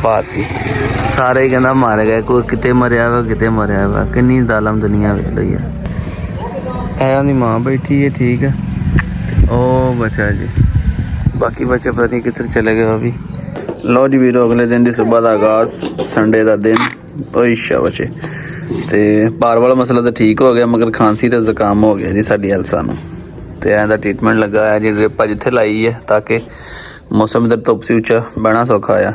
पाती सारे कहना मर गए, कोई किते मरिया वा किते मरिया वा। किन्नी जालम दुनिया वेख लो यार। है उनकी माँ बैठी है, ठीक है। ओ बच्चा जी, बाकी बच्चे पता नहीं किधर चले गए अभी। लो जी वीरो, अगले दिन की सुबह का आगाज, संडे का दिन। ओए शाबाश। ते भार वाला मसला तो ठीक हो गया, मगर खांसी तो जुकाम हो गया जी साडी एल्सा नूं। ते ऐसा ट्रीटमेंट लगा है जी, ड्रिप जिथे लाई है ताकि मौसम इधर धुप से उच्चा बहना सौखा आया।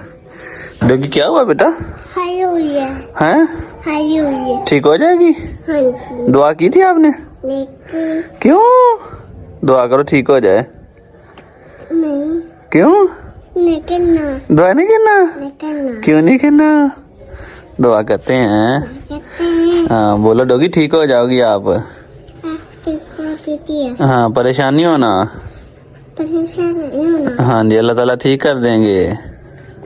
डोगी क्या हुआ बेटा? हाई हुई है। हैं? हाई हुई है। ठीक हो जाएगी? हाँ जी। दुआ की थी आपने? लेकिन क्यों? दुआ करो ठीक हो जाए। नहीं, क्यों? लेकिन ना, दुआ नहीं करना? लेकिन ना क्यों नहीं करना? दुआ करते हैं। कहते हैं हाँ बोलो डोगी, ठीक हो जाओगी आप। आप ठीक हो देती है, हाँ परेशान नहीं होना। परेशान नहीं होना, हाँ जी, अल्लाह ताला ठीक कर देंगे।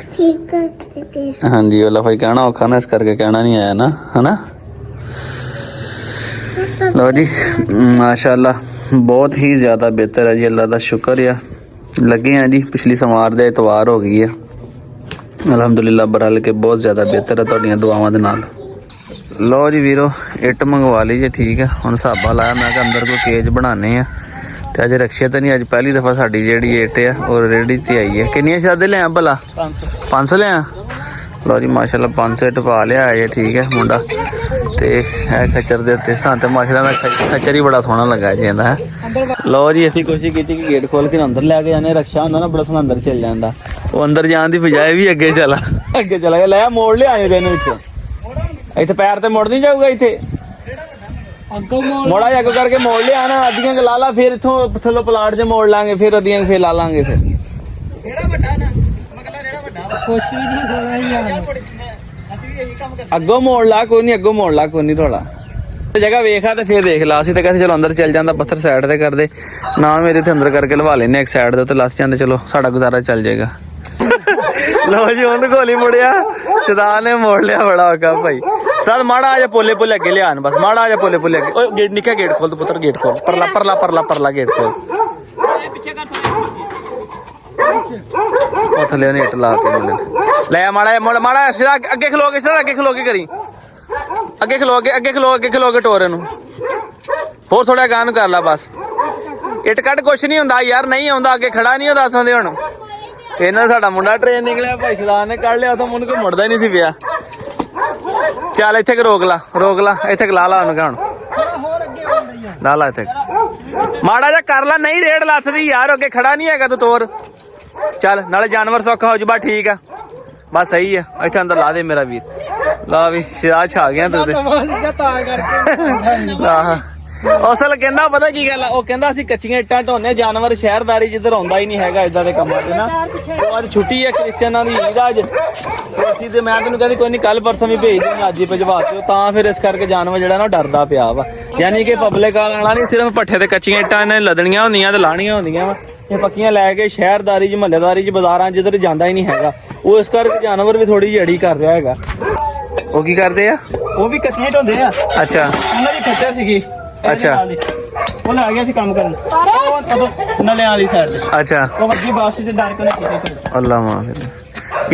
ठीक कर देती है। हाँ जी, वाला भाई कहना औखा ना, इस करके कहना नहीं आया ना, है ना। लो जी माशाल्लाह बहुत ही ज़्यादा बेहतर है जी, अल्लाह का शुक्र है। लगे हैं जी, पिछली समार दे इतवार हो गई है अलहमदुलिल्लाह, बरल के बहुत ज़्यादा बेहतर है तुहाडियां दुआवां दे नाल। लो जी वीरो, इट मंगवा लीजिए, ठीक है। हुण साबा लाया, मैं कि अंदर कोई केज बनाने हैं। तो अज रक्शे तो नहीं, अज पहली दफ़ा साडी जेहड़ी इट है और रेहड़ी ते आई है। किन्नियां शादे लिया भला? 500 लिया। लो जी माशाल्लाह 500 इट पा लिया है, ठीक है मुंडा। तो है खच्चर दे उत्ते सान, तो माशाल्लाह खच्चर ही बड़ा सोहना लगा जी है। लो जी असी कोशिश की कि गेट खोल के अंदर लैके जाने, रक्षा होंदा ना बड़ा सोहना अंदर चल जाता। वो अंदर जाने की बजाय भी अगे चला गया। लै मोड़ लिया तेन इतने पैर तो मुड़ नहीं जाऊगा, इतने मोड़ा अगो करके मोड़ लिया ना, अद्धियां ला ला, फिर इथों थल्लों प्लाट च मोड़ लांगे, फिर अद्धियां फिर ला लांगे। फिर अगो मोड़ ला, कोई नहीं अगो मोड़ ला, कोई नहीं थोड़ा जगह वेखा तो फिर देख ला। असीं तो कहते चलो अंदर चल जाता, पत्थर साइड ते कर दे ना, मेरे इत्थे अंदर करके लवा लेने एक साइड दे, लस जाते, चलो साडा गुजारा चल जाएगा। लो जी उन्होंने गोली मुड़िया, शैतान ने मोड़ लिया, बड़ा औखा भाई। चल माड़ा आजा पोले पोले अगे लिया, बस माड़ा आजा पोले पोले अगे। ओए गेट निका, गेट खोल तो पुत्र, गेट खोल, परला परला परला परला गेट खोल। ओ थले ने इट लाती मुंडे ले, माड़ा माड़ा सीधा अगे खलोगे, सीधा अगे खलोगे करी, अगे खलोगे, अगे खलो, अगे खलोगे टोरे नु होर थोड़ा गान कर ला बस। इट कट कुछ नहीं हुंदा यार, नहीं आउंदा अगे खड़ा नहीं होदा असों दे। हुण इन्हां साडा मुंडा ट्रेन निकलिया भाई, सलाह ने कढ़ लिया, तो मुंड को मुड़दा ही नहीं सी पिया। चल इत्थे रोक ला, रोक ला, इत्थे ला ला उन्हें हुण ला ला, इत्थे माड़ा जा कर ला, नहीं रेड़ लसदी यार, अगे खड़ा नहीं हैगा तू तोर। चल नाले जानवर सौखा हो जू, बस ठीक है, बस सही है। इत्थे अंदर ला दे मेरा वीर, ला भी शिराज छा गया तू ते। असल कहंदा पता की गल, ਉਹ ਕਹਿੰਦਾ ਅਸੀਂ ਕੱਚੀਆਂ ਇੱਟਾਂ ਢੋਨੇ, ਜਾਨਵਰ ਸ਼ਹਿਰਦਾਰੀ ਜਿੱਧਰ ਆਉਂਦਾ ਹੀ ਨਹੀਂ ਹੈਗਾ ਇਦਾਂ ਦੇ ਕੰਮਾਂ 'ਚ ਨਾ। ਅੱਜ ਛੁੱਟੀ ਹੈ ਕ੍ਰਿਸਚੀਅਨਾਂ ਦੀ, ਈਦ ਅੱਜ, ਅਸੀਂ ਤੇ ਮੈਂ ਤੈਨੂੰ ਕਹਿੰਦੀ ਕੋਈ ਨਹੀਂ ਕੱਲ ਪਰਸੋਂ ਵੀ ਭੇਜ ਦੂੰਗਾ, ਅੱਜ ਹੀ ਭਜਵਾ ਦਿਓ। ਤਾਂ ਫਿਰ ਇਸ ਕਰਕੇ ਜਾਨਵਰ ਜਿਹੜਾ ਨਾ ਡਰਦਾ ਪਿਆ ਵਾ, ਯਾਨੀ ਕਿ ਪਬਲਿਕ ਵਾਲਾ ਨਹੀਂ, ਸਿਰਫ ਪੱਠੇ ਤੇ ਕੱਚੀਆਂ ਇੱਟਾਂ ਇਹਨੇ ਲੱਦਣੀਆਂ ਹੁੰਦੀਆਂ ਤੇ ਲਾਣੀਆਂ ਹੁੰਦੀਆਂ ਵਾ, ਇਹ ਪੱਕੀਆਂ ਲੈ ਕੇ ਸ਼ਹਿਰਦਾਰੀ 'ਚ ਮਹੱਲੇਦਾਰੀ 'ਚ ਬਾਜ਼ਾਰਾਂ ਜਿੱਧਰ ਜਾਂਦਾ ਹੀ ਨਹੀਂ ਹੈਗਾ। ਉਹ ਇਸ ਕਰਕੇ ਜਾਨਵਰ ਵੀ ਥੋੜੀ ਜਿਹੀ ਅੜੀ ਕਰ ਰਿਹਾ ਹੈਗਾ। ਉਹ ਕੀ ਕਰਦੇ ਆ? ਉਹ ਵੀ ਕੱਚੀਆਂ ਢੋਂਦੇ ਆ। ਅੱਛਾ ਉਹਨਾਂ ਦੀ ਖੱਚਰ ਸੀਗੀ। ਅੱਛਾ ਉਹ ਲੈ ਗਿਆ ਸੀ ਕੰਮ ਕਰਨ ਨਲਿਆਂ ਵਾਲੀ ਸਾਈਡ ਤੇ। ਅੱਛਾ ਉਹ ਵੱਜੀ ਬੱਸ ਤੇ ਡਰ ਕੇ ਉਹਨੇ ਕੀਤੀ। ਅੱਲਾ ਮਾਫ।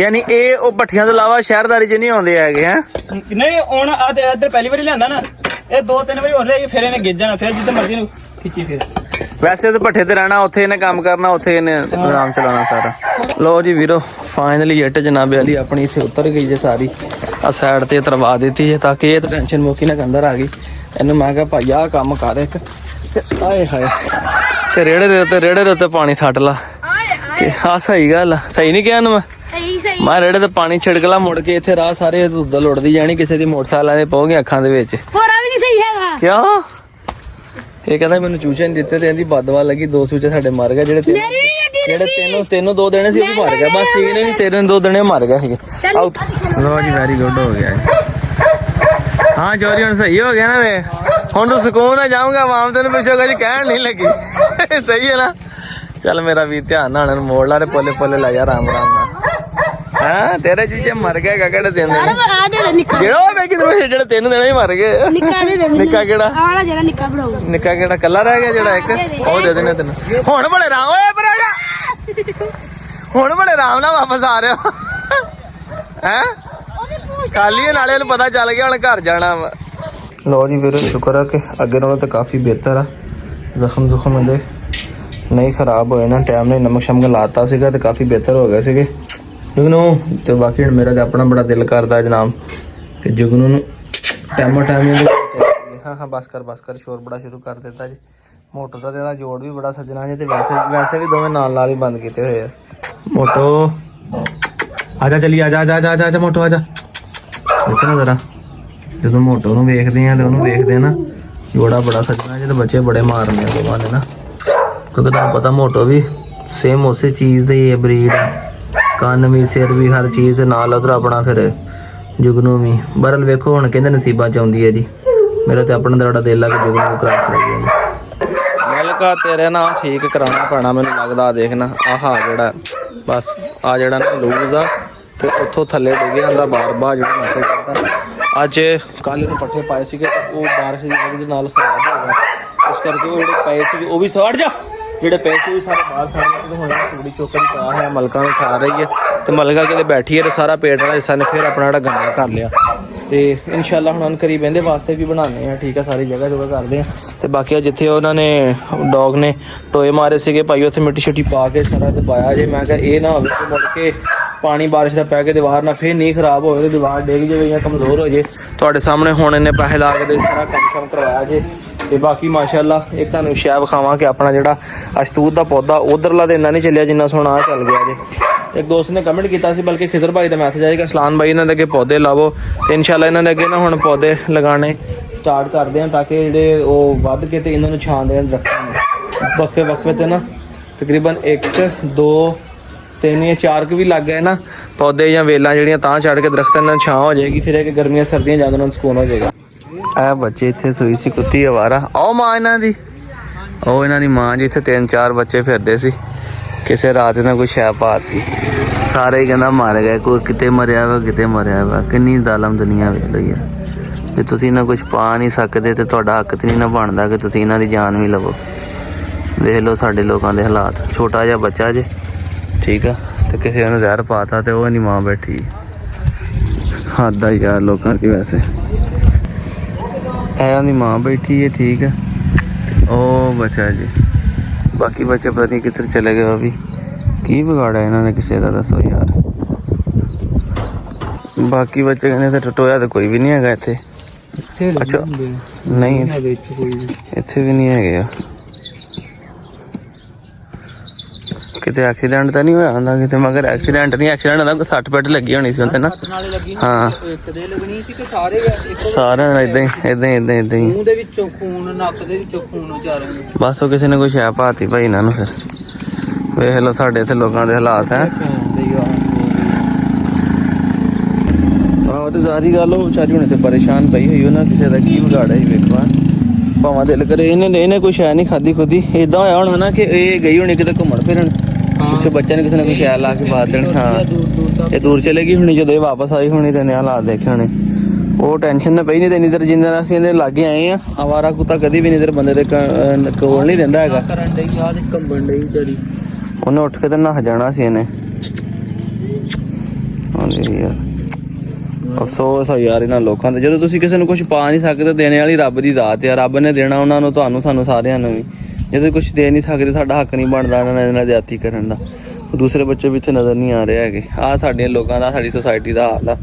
ਯਾਨੀ ਇਹ ਉਹ ਭੱਠੀਆਂ ਤੋਂ ਇਲਾਵਾ ਸ਼ਹਿਰਦਾਰੀ 'ਚ ਨਹੀਂ ਆਉਂਦੇ ਹੈਗੇ ਹੈ? ਨਹੀਂ ਹੁਣ ਆ ਤੇ ਇੱਧਰ ਪਹਿਲੀ ਵਾਰੀ ਲਿਆਂਦਾ ਨਾ, ਇਹ 2-3 ਵਾਰੀ ਹੋਰ ਲਿਆਈ, ਫਿਰ ਇਹਨੇ ਗਿੱਜ ਜਾਣਾ, ਫਿਰ ਜਿੱਦਾਂ ਮਰਜ਼ੀ ਨੂੰ ਖਿੱਚੀ। ਫਿਰ ਵੈਸੇ ਤਾਂ ਭੱਠੇ ਤੇ ਰਹਿਣਾ, ਉੱਥੇ ਇਹਨੇ ਕੰਮ ਕਰਨਾ, ਉੱਥੇ ਇਹਨੇ ਆਰਾਮ ਚਲਾਉਣਾ ਸਾਰਾ। ਲੋ ਜੀ ਵੀਰੋ ਫਾਈਨਲੀ ਇੱਟ ਜਨਾਬੇ ਵਾਲੀ ਆਪਣੀ ਇੱਥੇ ਉਤਰ ਗਈ ਜੇ ਸਾਰੀ, ਆ ਸਾਈਡ ਤੇ ਤਰਵਾ ਦਿੱਤੀ ਜੇ, ਤਾਂ ਕਿ ਇਹ ਤਾਂ ਟੈਨਸ਼ਨ ਮੁੱਕੀ ਨਾ ਅੰਦਰ ਆ ਗਈ। ਇਹਨੂੰ ਮੈਂ ਕਿਹਾ ਭਾਈ ਆਹ ਕੰਮ ਕਰ ਇੱਕ, ਆਏ ਹਾਏ, ਤੇ ਰੇੜੇ ਦੇ ਉੱਤੇ ਪਾਣੀ ਛੱਡ ਲਾ। ਹਾਂ ਸਹੀ ਗੱਲ ਆ, ਸਹੀ ਨਹੀਂ ਕਿਹਾ ਇਹਨੂੰ ਮੈਂ ਰੇੜੇ ਤੇ ਪਾਣੀ ਛਿੜਕ ਲਾ, ਮੁੜ ਕੇ ਇੱਥੇ ਰਾਹ ਸਾਰੇ ਦੁੱਧ ਲੁੱਟਦੀ ਜਾਣੀ, ਕਿਸੇ ਦੀ ਮੋਟਰਸਾਈਕਲਾਂ ਦੇ ਪਹੁੰਚ ਅੱਖਾਂ ਦੇ ਵਿੱਚ। ਹੋਰਾ ਵੀ ਨਹੀਂ ਸਹੀ ਹੈਗਾ ਕਿਉਂ? ਇਹ ਕਹਿੰਦਾ ਮੈਨੂੰ ਚੂਚੇ ਨਹੀਂ ਦਿੱਤੇ, ਤੇ ਇਹਦੀ ਬਦਵਾ ਲੱਗੀ, 2 ਚੂਚੇ ਸਾਡੇ ਮਰ ਗਏ, ਜਿਹੜੇ ਤੈਨੂੰ 2 ਦੇਣੇ ਸੀ ਉਹ ਵੀ ਮਰ ਗਿਆ। ਬਸ ਠੀਕ ਨੇ, ਤੇਰੇ 2 ਦੇਣੇ ਮਰ ਗਏ ਸੀਗੇ। ਲੋ ਜੀ ਵੈਰੀ ਗੁੱਡ ਹੋ ਗਿਆ। हाँ चोरी हम सही हो गया ना वे, हम तो सुकून है, जाऊंगा आवाम तेन पिछले कभी कहन नहीं लगी। सही है ना। चल मेरा भी ध्यान ना मोड़ ला, पोले पोले ला जा राम राम ना। हाँ तेरे चूचे मर गए केड़े दिन, जेड़े 3 दिन ही मर गए। निक्का केड़ा? निक्का केड़ा कला रह गया जेड़ा एक, ओ दे देने तेन। हुण बड़े राम ओए पर आ जा, हुण बड़े राम ना वापस आ रहे हो। ਹੈ ਖਾਲੀ ਨਾਲੇ ਉਹਨੂੰ ਪਤਾ ਚੱਲ ਗਿਆ ਹੁਣ ਘਰ ਜਾਣਾ ਵਾ। ਲੋ ਜੀ ਵੀਰੇ ਸ਼ੁਕਰ ਆ ਕਿ ਅੱਗੇ ਨਾਲੋਂ ਤਾਂ ਕਾਫੀ ਬਿਹਤਰ ਆ। ਜ਼ਖਮ ਜ਼ੁਖਮ ਇਹਦੇ ਨਹੀਂ ਖਰਾਬ ਹੋਏ ਨਾ, ਟਾਈਮ ਨਾਲ ਨਮਕ ਸ਼ਮਕ ਲਾਤਾ ਸੀਗਾ ਤੇ ਕਾਫੀ ਬਿਹਤਰ ਹੋ ਗਏ ਸੀਗੇ ਜੁਗਨੂ। ਤੇ ਬਾਕੀ ਹੁਣ ਮੇਰਾ ਤੇ ਆਪਣਾ ਬੜਾ ਦਿਲ ਕਰਦਾ ਜਨਾਬ ਕਿ ਜੁਗਨੂ ਨੂੰ ਟਾਈਮ ਹਾਂ ਬਸ ਕਰ ਸ਼ੋਰ ਬੜਾ ਸ਼ੁਰੂ ਕਰ ਦਿੱਤਾ ਜੀ। ਮੋਟੋ ਦਾ ਇਹਦਾ ਜੋੜ ਵੀ ਬੜਾ ਸੱਜਣਾ ਜੀ, ਤੇ ਵੈਸੇ ਵੀ ਦੋਵੇਂ ਨਾਲ ਹੀ ਬੰਦ ਕੀਤੇ ਹੋਏ ਆ। ਮੋਟੋ ਆਜਾ ਚਲੀ ਆਜਾ ਮੋਟੋ ਆਜਾ। ਦੇਖੋ ਨਾ ਜ਼ਰਾ ਜਦੋਂ ਮੋਟੋ ਨੂੰ ਵੇਖਦੇ ਆ ਤੇ ਉਹਨੂੰ ਵੇਖਦੇ ਆ ਨਾ, ਜੋੜਾ ਬੜਾ ਸੱਜਣਾ ਜੀ, ਤੇ ਬੱਚੇ ਬੜੇ ਮਾਰਨੇ ਆ ਦੋਵਾਂ ਨੇ ਨਾ, ਕਿਉਂਕਿ ਤੁਹਾਨੂੰ ਪਤਾ ਮੋਟੋ ਵੀ ਸੇਮ ਉਸੇ ਚੀਜ਼ ਦੀ ਹੈ ਬਰੀਡ, ਕੰਨ ਵੀ ਸਿਰ ਵੀ ਹਰ ਚੀਜ਼ ਦੇ ਨਾਲ ਉਧਰ ਆਪਣਾ ਫਿਰ ਜੁਗਨੂ ਵੀ। ਬਰਲ ਵੇਖੋ ਹੁਣ ਕਹਿੰਦੇ ਨਸੀਬਾਂ ਚ ਆਉਂਦੀ ਹੈ ਜੀ। ਮੇਰਾ ਤੇ ਆਪਣਾ ਬੜਾ ਦਿਲ ਆ ਕਿ ਜੁਗਨੂ ਨੂੰ ਕਰਾ ਕਰਾਈਏ ਜੀ। ਮਿਲਕਾ ਤੇਰੇ ਨਾਲ ਠੀਕ ਕਰਾਉਣਾ ਪੈਣਾ ਮੈਨੂੰ ਲੱਗਦਾ। ਦੇਖਣਾ ਆਹ ਜਿਹੜਾ ਬਸ ਆ ਜਿਹੜਾ ਨਾ ਲੂਜ਼ ਆ ਤੇ ਉੱਥੋਂ ਥੱਲੇ ਡਿੱਗਿਆ ਹੁੰਦਾ ਬਾਰ ਜਿਹੜਾ ਮੈਸੇਜ ਕਰਦਾ। ਅੱਜ ਕੱਲ੍ਹ ਨੂੰ ਪੱਠੇ ਪਾਏ ਸੀਗੇ ਤੇ ਉਹ ਬਾਰਿਸ਼ ਦੀ ਵਜ੍ਹਾ ਦੇ ਨਾਲ ਖਰਾਬ ਹੋ ਗਿਆ, ਇਸ ਕਰਕੇ ਉਹ ਜਿਹੜੇ ਪਏ ਸੀਗੇ ਉਹ ਵੀ ਸੜ ਜਾ, ਜਿਹੜੇ ਪੈਸੇ ਵੀ ਸਾਰੇ ਬਾਹਰ ਸੜ ਗਏ। ਤੇ ਹੁਣ ਥੋੜੀ ਚੋਕਰ ਪਾ ਹੈ, ਮਲਕਾ ਨੂੰ ਖਾ ਰਹੀ ਹੈ ਤੇ ਮਲਕਾ ਕਿਤੇ ਬੈਠੀ ਹੈ ਤੇ ਸਾਰਾ ਪੇਟ ਵਾਲਾ ਹਿੱਸਾ ਨੇ ਫਿਰ ਆਪਣਾ ਜਿਹੜਾ ਗੰਦਾ ਕਰ ਲਿਆ। ਤੇ ਇਨਸ਼ਾਅੱਲਾ ਹੁਣ ਕਰੀਬ ਇਹਦੇ ਵਾਸਤੇ ਵੀ ਬਣਾਉਂਦੇ ਆ, ਠੀਕ ਆ, ਸਾਰੀ ਜਗ੍ਹਾ ਜਗ੍ਹਾ ਕਰਦੇ ਆ। ਤੇ ਬਾਕੀ ਜਿੱਥੇ ਉਹਨਾਂ ਨੇ ਡੌਗ ਨੇ ਟੋਏ ਮਾਰੇ ਸੀਗੇ ਭਾਈ, ਉੱਥੇ ਮਿੱਟੀ ਛਿੱਟੀ ਪਾ ਕੇ ਸਾਰਾ ਦਬਾਇਆ ਜੇ। ਮੈਂ ਕਿਹਾ ਇਹ ਨਾ ਹੋਵੇ ਕਿ ਮੁੜ ਕੇ ਪਾਣੀ ਬਾਰਿਸ਼ ਦਾ ਪੈ ਕੇ ਦੀਵਾਰ ਨਾਲ ਫਿਰ ਨਹੀਂ ਖਰਾਬ ਹੋਵੇ ਤੇ ਦੀਵਾਰ ਡਿੱਗ ਜਾਵੇ ਜਾਂ ਕਮਜ਼ੋਰ ਹੋ ਜੇ। ਤੁਹਾਡੇ ਸਾਹਮਣੇ ਹੁਣ ਇਹਨੇ ਪੈਸੇ ਲਾ ਕੇ ਸਾਰਾ ਕੰਮ ਸ਼ਮ ਕਰਵਾਇਆ ਜੇ। ਤੇ ਬਾਕੀ ਮਾਸ਼ਾਅੱਲਾ ਇੱਕ ਤੁਹਾਨੂੰ ਸ਼ੈ ਵਿਖਾਵਾਂ ਕਿ ਆਪਣਾ ਜਿਹੜਾ ਅਸ਼ਤੂਤ ਦਾ ਪੌਦਾ ਉਧਰਲਾ ਤੇ ਇੰਨਾ ਨਹੀਂ ਚੱਲਿਆ ਜਿੰਨਾ ਸੋਹਣਾ ਆ ਚੱਲ ਗਿਆ ਜੇ। ਇੱਕ ਦੋਸਤ ਨੇ ਕਮੈਂਟ ਕੀਤਾ ਸੀ, ਬਲਕਿ ਖਿਜ਼ਰ ਭਾਈ ਦਾ ਮੈਸੇਜ ਆਏਗਾ, ਸਲਾਨ ਭਾਈ ਇਹਨਾਂ ਦੇ ਅੱਗੇ ਪੌਦੇ ਲਾਵੋ। ਤੇ ਇਨਸ਼ਾਅੱਲਾ ਇਹਨਾਂ ਦੇ ਅੱਗੇ ਨਾ ਹੁਣ ਪੌਦੇ ਲਗਾਉਣੇ ਸਟਾਰਟ ਕਰਦੇ ਆ, ਤਾਂ ਕਿ ਜਿਹੜੇ ਉਹ ਵੱਧ ਕੇ ਤੇ ਇਹਨਾਂ ਨੂੰ ਛਾਂ ਦੇਣ ਦਰਖਤਾਂ ਨੂੰ। ਵਕਫੇ ਤੇ ਨਾ ਤਕਰੀਬਨ 1 2 3 ਜਾਂ 4 ਵੀ ਲੱਗ ਗਏ ਨਾ ਪੌਦੇ ਜਾਂ ਵੇਲਾਂ ਜਿਹੜੀਆਂ, ਤਾਂ ਚੜ੍ਹ ਕੇ ਦਰਖਤਾਂ ਨਾਲ ਛਾਂ ਹੋ ਜਾਏਗੀ। ਫਿਰ ਇਹ ਗਰਮੀਆਂ ਸਰਦੀਆਂ ਜ਼ਿਆਦਾ ਉਹਨਾਂ ਨੂੰ ਸਕੂਨ ਹੋ ਜਾਏਗਾ। ਇਹ ਬੱਚੇ ਇੱਥੇ ਸੋਈ ਸੀ ਕੁੱਤੀ ਅਵਾਰਾ, ਉਹ ਮਾਂ ਇਹਨਾਂ ਦੀ, ਉਹ ਇਹਨਾਂ ਦੀ ਮਾਂ ਜੀ। ਇੱਥੇ 3-4 ਬੱਚੇ ਫਿਰਦੇ ਸੀ, ਕਿਸੇ ਰਾਤ ਇਹਨਾਂ ਕੋਈ ਸ਼ੈ ਪਾਤੀ, ਸਾਰੇ ਹੀ ਕਹਿੰਦਾ ਮਰ ਗਏ, ਕੋਈ ਕਿਤੇ ਮਰਿਆ ਵਾ ਕਿਤੇ ਮਰਿਆ ਵਾ। ਕਿੰਨੀ ਜ਼ਾਲਮ ਦੁਨੀਆ ਵੇਖ ਲਈ ਆ। ਜੇ ਤੁਸੀਂ ਇਹਨਾਂ ਕੁਛ ਪਾ ਨਹੀਂ ਸਕਦੇ ਤੇ ਤੁਹਾਡਾ ਹੱਕ ਤੇ ਨਹੀਂ ਨਾ ਬਣਦਾ ਕਿ ਤੁਸੀਂ ਇਹਨਾਂ ਦੀ ਜਾਨ ਵੀ ਲਵੋ। ਵੇਖ ਲਓ ਸਾਡੇ ਲੋਕਾਂ ਦੇ ਹਾਲਾਤ, ਛੋਟਾ ਜਿਹਾ ਬੱਚਾ ਜੇ, ਠੀਕ ਆ, ਤੇ ਕਿਸੇ ਨੂੰ ਜ਼ਹਿਰ ਪਾਤਾ ਤੇ ਉਹ ਨਹੀਂ ਮਾਂ ਬੈਠੀ। ਹੱਦ ਆ ਯਾਰ ਲੋਕਾਂ ਦੀ। ਵੈਸੇ ਇਹਨਾਂ ਦੀ ਮਾਂ ਬੈਠੀ ਹੈ, ਠੀਕ ਆ, ਉਹ ਬੱਚਾ ਜੀ। ਬਾਕੀ ਬੱਚੇ ਪਤਾ ਨਹੀਂ ਕਿੱਧਰ ਚਲੇ ਗਏ, ਉਹ ਵੀ ਕੀ ਵਿਗਾੜਿਆ ਇਹਨਾਂ ਨੇ ਕਿਸੇ ਦਾ, ਦੱਸੋ ਯਾਰ। ਬਾਕੀ ਬੱਚੇ ਕਹਿੰਦੇ ਤੇ ਟਟੋਇਆ ਤਾਂ ਕੋਈ ਵੀ ਨਹੀਂ ਹੈਗਾ ਇੱਥੇ। ਅੱਛਾ ਨਹੀਂ ਇੱਥੇ ਵੀ ਨਹੀਂ ਹੈਗੇ ਆ। ਕਿਤੇ ਐਕਸੀਡੈਂਟ ਤਾਂ ਨਹੀਂ ਹੋਇਆ ਹੁੰਦਾ ਕਿਤੇ, ਮਗਰ ਐਕਸੀਡੈਂਟ ਹੁੰਦਾ ਕੋਈ 60 ਪੇਟ ਲੱਗੀ ਹੋਣੀ ਸੀ ਉਹਦੇ ਨਾ। ਹਾਂ ਸਾਰਿਆਂ ਏਦਾਂ ਹੀ ਮੂੰਹ ਦੇ ਵਿੱਚੋਂ ਖੂਨ, ਨੱਕ ਦੇ ਵਿੱਚੋਂ ਖੂਨ ਉਚਾਰਨ। ਬਸ ਉਹ ਕਿਸੇ ਨੇ ਕੋਈ ਸ਼ੈ ਪਾਤੀ ਭਾਈ ਇਹਨਾਂ ਨੂੰ। ਫਿਰ ਵੇਖ ਲਓ ਸਾਡੇ ਇੱਥੇ ਲੋਕਾਂ ਦੇ ਹਾਲਾਤ ਹੈ। ਆਹ ਤੇ ਸਾਰੀ ਗੱਲ ਉਹ ਵਿਚਾਰੀ ਹੁਣ ਤੇ ਪਰੇਸ਼ਾਨ ਪਈ ਹੋਈ, ਉਹਨਾਂ ਕਿਸੇ ਦਾ ਕੀ ਵਿਗਾੜਿਆ ਸੀ ਵੇਖੋ। ਭਾਵਾਂ ਦਿਲ ਕਰੇ ਇਹਨੇ ਕੋਈ ਸ਼ੈ ਨਹੀਂ ਖਾਧੀ ਖੁਦੀ। ਏਦਾਂ ਹੋਇਆ ਹੁਣ ਹਨਾ ਕਿ ਇਹ ਗਈ ਹੋਣੀ ਕਿਤੇ ਘੁੰਮਣ ਫਿਰਨ, ਪਿੱਛੇ ਬੱਚਿਆਂ ਨੇ ਕਿਸੇ ਨੇ ਕੋਈ ਸ਼ੈ ਲਾ ਕੇ ਬਾਤ ਦੇਣ। ਹਾਂ ਇਹ ਦੂਰ ਚਲੇ ਗਈ ਹੋਣੀ, ਜਦੋਂ ਇਹ ਵਾਪਸ ਆਈ ਹੋਣੀ ਤੇ ਨਿਆ ਹਾਲਾਤ ਦੇਖੇ ਹੋਣੇ। ਉਹ ਟੈਨਸ਼ਨ ਨਾ ਪਈ ਨਹੀਂ ਤੇ ਇੰਨੀ ਦੇਰ ਜਿੰਨਾ ਅਸੀਂ ਇਹਦੇ ਲਾਗੇ ਆਏ ਆ। ਆਵਾਰਾ ਕੁੱਤਾ ਕਦੀ ਵੀ ਨਹੀਂ ਦੇਰ ਬੰਦੇ ਦੇ ਕੋਲ ਨਹੀਂ ਰਹਿੰਦਾ ਹੈਗਾ। ਉਹਨੇ ਉੱਠ ਕੇ ਤੇ ਨਹਾ ਜਾਣਾ ਸੀ ਇਹਨੇ। ਹਾਂਜੀ ਯਾਰ ਅਫਸੋਸ ਆ ਯਾਰ ਇਹਨਾਂ ਲੋਕਾਂ ਦਾ। ਜਦੋਂ ਤੁਸੀਂ ਕਿਸੇ ਨੂੰ ਕੁਝ ਪਾ ਨਹੀਂ ਸਕਦੇ, ਦੇਣੇ ਵਾਲੀ ਰੱਬ ਦੀ ਦਾਤ ਆ, ਰੱਬ ਨੇ ਦੇਣਾ ਉਹਨਾਂ ਨੂੰ, ਤੁਹਾਨੂੰ, ਸਾਨੂੰ ਸਾਰਿਆਂ ਨੂੰ ਵੀ। ਜਦੋਂ ਕੁਝ ਦੇ ਨਹੀਂ ਸਕਦੇ, ਸਾਡਾ ਹੱਕ ਨਹੀਂ ਬਣਦਾ ਇਹਨਾਂ ਨਾਲ ਜ਼ਿਆਦਤੀ ਕਰਨ ਦਾ। ਦੂਸਰੇ ਬੱਚੇ ਵੀ ਇੱਥੇ ਨਜ਼ਰ ਨਹੀਂ ਆ ਰਹੇ ਹੈਗੇ। ਆਹ ਸਾਡੇ ਲੋਕਾਂ ਦਾ, ਸਾਡੀ ਸੁਸਾਇਟੀ ਦਾ ਹਾਲ ਆ।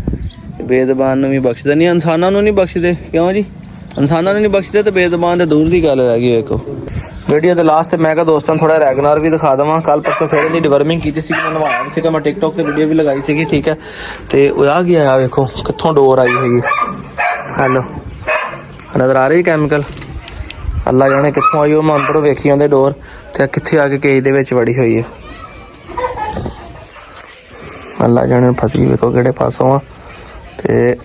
ਬੇਜ਼ਬਾਨ ਨੂੰ ਵੀ ਬਖਸ਼ਦੇ ਨਹੀਂ, ਇਨਸਾਨਾਂ ਨੂੰ ਨਹੀਂ ਬਖਸ਼ਦੇ। ਕਿਉਂ ਜੀ? ਇਨਸਾਨਾਂ ਨੂੰ ਨਹੀਂ ਬਖਸ਼ਦੇ ਤੇ ਬੇਜ਼ਬਾਨ ਤੇ ਦੂਰ ਦੀ ਗੱਲ ਰਹਿ ਗਈ। ਵੇਖੋ ਵੀਡੀਓ ਦੇ ਲਾਸਟ ਤੇ ਮੈਂ ਕਿਹਾ ਦੋਸਤਾਂ ਥੋੜਾ ਰੈਗਨਾਰ ਵੀ ਦਿਖਾ ਦੇਵਾਂ। ਕੱਲ ਪਰਸੋਂ ਫਿਰ ਇਹਦੀ ਡਿਵਰਮਿੰਗ ਕੀਤੀ ਸੀ, ਮੈਂ ਨਵਾਇਆ ਸੀਗਾ, ਮੈਂ ਟਿਕਟੋਕ ਤੇ ਵੀਡੀਓ ਵੀ ਲਗਾਈ ਸੀਗੀ, ਠੀਕ ਹੈ। ਤੇ ਉਹ ਆ ਗਿਆ ਆ ਵੇਖੋ ਕਿੱਥੋਂ ਡੋਰ ਆਈ ਹੋਈ ਹੈ। ਹੈਲੋ ਨਜ਼ਰ ਆ ਰਹੀ ਕੈਮੀਕਲ? ਅੱਲਾ ਜਾਣੇ ਕਿੱਥੋਂ ਆਈ, ਉਹ ਮੈਂ ਅੰਦਰੋਂ ਵੇਖੀ ਆਉਂਦੇ ਡੋਰ, ਤੇ ਕਿੱਥੇ ਆ ਕੇ ਕੇਜ ਦੇ ਵਿੱਚ ਵੜੀ ਹੋਈ ਹੈ। ਅੱਲਾ ਜਾਣੇ ਫਸੀ ਵੇਖੋ ਕਿਹੜੇ ਪਾਸੋਂ ਆ। ਤੇ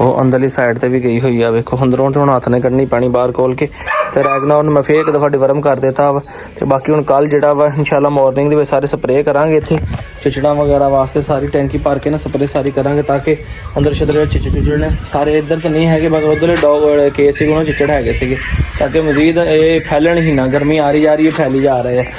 ਉਹ ਅੰਦਰਲੀ ਸਾਈਡ ਤੇ ਵੀ ਗਈ ਹੋਈ ਆ ਵੇਖੋ। ਅੰਦਰੋਂ ਤੇ ਹੁਣ ਹੱਥ ਨੇ ਕੱਢਣੀ ਪੈਣੀ ਬਾਹਰ ਖੋਲ ਕੇ। ਤੇ ਰੈਗਨਾਰ ਨੂੰ ਮੈਂ ਫੇਰ ਇੱਕ ਦਫਾ ਡਿਵਰਮ ਕਰ ਦਿੱਤਾ ਵਾ। ਤੇ ਬਾਕੀ ਹੁਣ ਕੱਲ ਜਿਹੜਾ ਵਾ ਇਨਸ਼ਾਅੱਲਾ ਮਾਰਨਿੰਗ ਦੇ ਵਿੱਚ ਸਾਰੇ ਸਪਰੇਅ ਕਰਾਂਗੇ ਇੱਥੇ। चिचड़ा वगैरह वास्ते सारी टैंकी भर के ना स्प्रे सारी करांगे ताकि अंदर छदरे चिचड़ ने सारे इधर तो नहीं है मगर उधर डॉग केस से चिचड़ है ताकि मजीद ये फैलन ही ना गर्मी आ रही है फैली जा रहे हैं।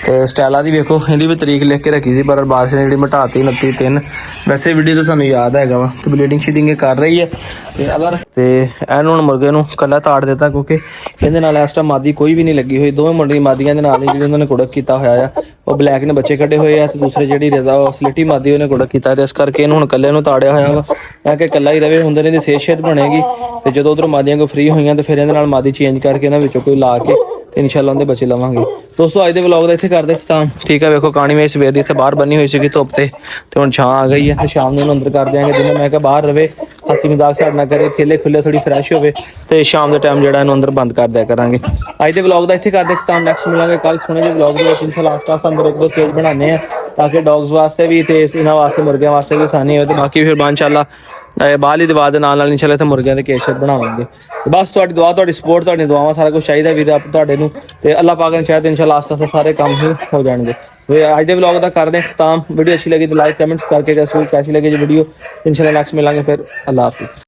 तो स्टाइला की वेखो इहदी भी तरीक लिख के रखी सी पर बारिश ने जी मिटाती 29/3 वैसे वीडियो तो सानू याद है वा तो ब्लीडिंग शीडिंग कर रही है तो अगर तो एन हुण मुर्गे नूं कल्ला ताड़ दिता क्योंकि इहदे नाल इस टाइम मादी कोई भी नहीं लगी हुई दोवें मुंडी मादियां दे नाल ही जिहड़ी उन्होंने कुड़क कीता होया आ वो ब्लैक ने बच्चे कड्ढे हुए आ ते दूसरे जिहड़ी रजा स्लेटी मादी उन्हें कुड़क कीता ते इस करके इहनूं हुण कल्ले नूं ताड़िया होया वा तां कि कल्ला ही रवे हुंदे ने दी सेहत बनेगी ते जदों उधरों मादियां को फ्री होईयां ते फिर इहदे नाल मादी चेंज करके इहनां विचों कोई ला के इंशाल्लाह उनके बच्चे लवांगे। दोस्तों अज के व्लॉग का इत्थे करदे खत्म ठीक है। वेखो कहानी में सवेर दी इत्थे बाहर बनी हुई सी धुप ते हुण छां आ गई है शाम नूं अंदर कर देंगे दिन मैं कहा बाहर रवे हसी मजाक साडे नाल करे खेले खुले थोड़ी फ्रैश होवे ते शाम के टाइम जिहड़ा इहनूं अंदर बंद कर दिया करांगे। अज के व्लॉग का इत्थे करदे खत्म नेक्स्ट मिलांगे कल सोने जे व्लॉग दे विच इंशाल्लाह आस्ता अंदर एक दो केज बनाने हैं ताकि डॉग्स वास्ते भी ते इन्हां वास्ते मुर्गियां वास्ते भी आसानी हो ते बाकी फिर इंशाल्लाह बाहली दीवार दे नाल इंशाल्लाह इत्थे मुर्गियां दे केज बनावांगे। बस तुहाडी दुआ तुहाडी सपोर्ट तुहाडी दुआवां सारा कुछ चाहिए वीर आप तुहाडे नूं ते अल्लाह पाक ने चाहे तो इंशाल्लाह आस्ता आस्ता सारे काम ही हो जाएंगे। आज के व्लॉग का करते हैं खत्म वीडियो अच्छी लगी तो लाइक कमेंट्स करके कैसी लगी जो वीडियो इंशाल्लाह नेक्स्ट मिलांगे फिर अल्लाह हाफिज़।